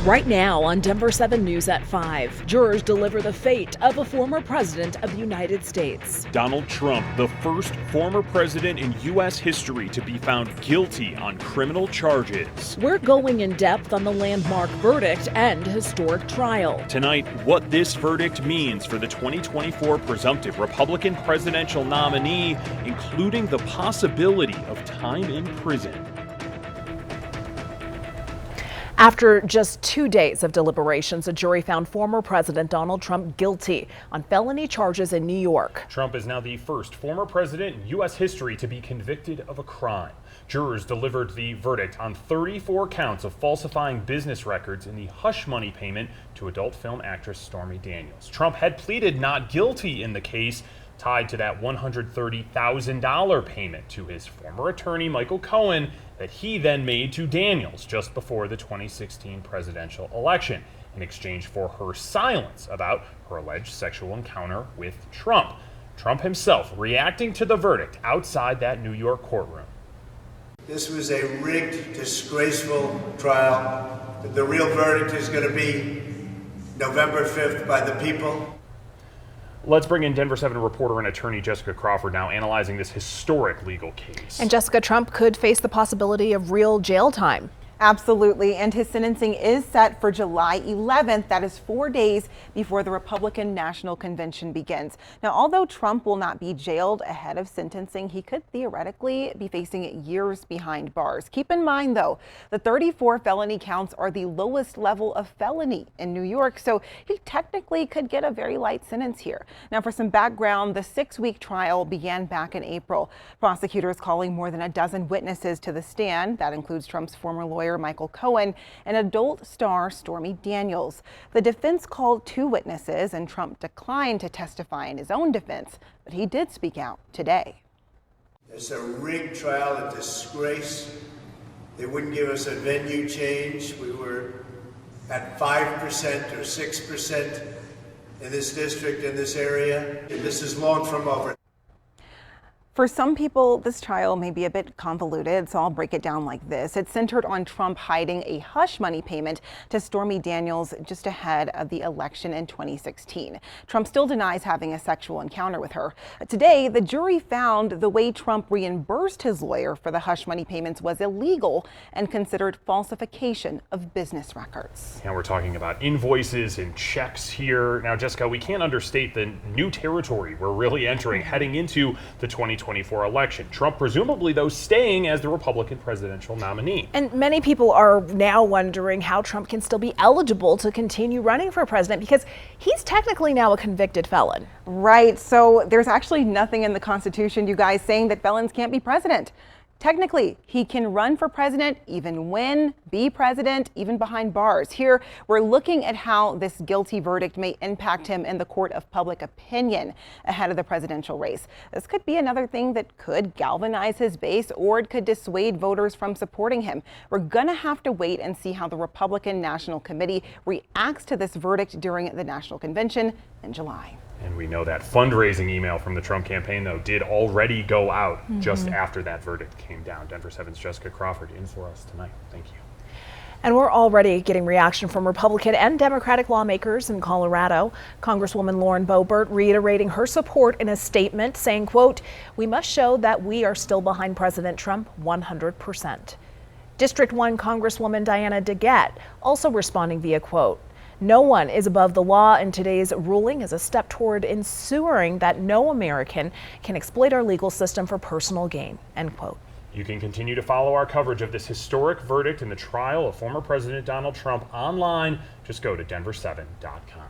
Right now on Denver 7 News at 5, jurors deliver the fate of a former president of the United States. Donald Trump, the first former president in U.S. history to be found guilty on criminal charges. We're going in depth on the landmark verdict and historic trial. Tonight, what this verdict means for the 2024 presumptive Republican presidential nominee, including the possibility of time in prison. After just 2 days of deliberations, a jury found former President Donald Trump guilty on felony charges in New York. Trump is now the first former president in U.S. history to be convicted of a crime. Jurors delivered the verdict on 34 counts of falsifying business records in the hush money payment to adult film actress Stormy Daniels. Trump had pleaded not guilty in the case tied to that $130,000 payment to his former attorney Michael Cohen that he then made to Daniels just before the 2016 presidential election in exchange for her silence about her alleged sexual encounter with Trump. Trump himself reacting to the verdict outside that New York courtroom. This was a rigged, disgraceful trial. The real verdict is going to be November 5th by the people. Let's bring in Denver 7 reporter and attorney Jessica Crawford now analyzing this historic legal case. And Jessica, Trump could face the possibility of real jail time. Absolutely, and his sentencing is set for July 11th. That is 4 days before the Republican National Convention begins. Now, although Trump will not be jailed ahead of sentencing, he could theoretically be facing years behind bars. Keep in mind, though, the 34 felony counts are the lowest level of felony in New York, so he technically could get a very light sentence here. Now, for some background, the 6-week trial began back in April. Prosecutors calling more than a dozen witnesses to the stand. That includes Trump's former lawyer Michael Cohen and adult star Stormy Daniels. The defense called 2 witnesses, and Trump declined to testify in his own defense, but he did speak out today. It's a rigged trial, a disgrace. They wouldn't give us a venue change. We were at 5% or 6% in this district, in this area. And this is long from over. For some people, this trial may be a bit convoluted, so I'll break it down like this. It's centered on Trump hiding a hush money payment to Stormy Daniels just ahead of the election in 2016. Trump still denies having a sexual encounter with her. Today, the jury found the way Trump reimbursed his lawyer for the hush money payments was illegal and considered falsification of business records. Now we're talking about invoices and checks here. Now, Jessica, we can't understate the new territory we're really entering heading into the 2024 election. Trump presumably, though, staying as the Republican presidential nominee. And many people are now wondering how Trump can still be eligible to continue running for president because he's technically now a convicted felon. Right. So there's actually nothing in the Constitution, you guys, saying that felons can't be president. Technically, he can run for president, even win, be president, even behind bars. Here, we're looking at how this guilty verdict may impact him in the court of public opinion ahead of the presidential race. This could be another thing that could galvanize his base, or it could dissuade voters from supporting him. We're going to have to wait and see how the Republican National Committee reacts to this verdict during the National Convention in July. And we know that fundraising email from the Trump campaign, though, did already go out just after that verdict came down. Denver 7's Jessica Crawford in for us tonight. Thank you. And we're already getting reaction from Republican and Democratic lawmakers in Colorado. Congresswoman Lauren Boebert reiterating her support in a statement saying, quote, "We must show that we are still behind President Trump 100%. District 1 Congresswoman Diana DeGette also responding via quote, "No one is above the law, and today's ruling is a step toward ensuring that no American can exploit our legal system for personal gain," end quote. You can continue to follow our coverage of this historic verdict in the trial of former President Donald Trump online. Just go to denver7.com.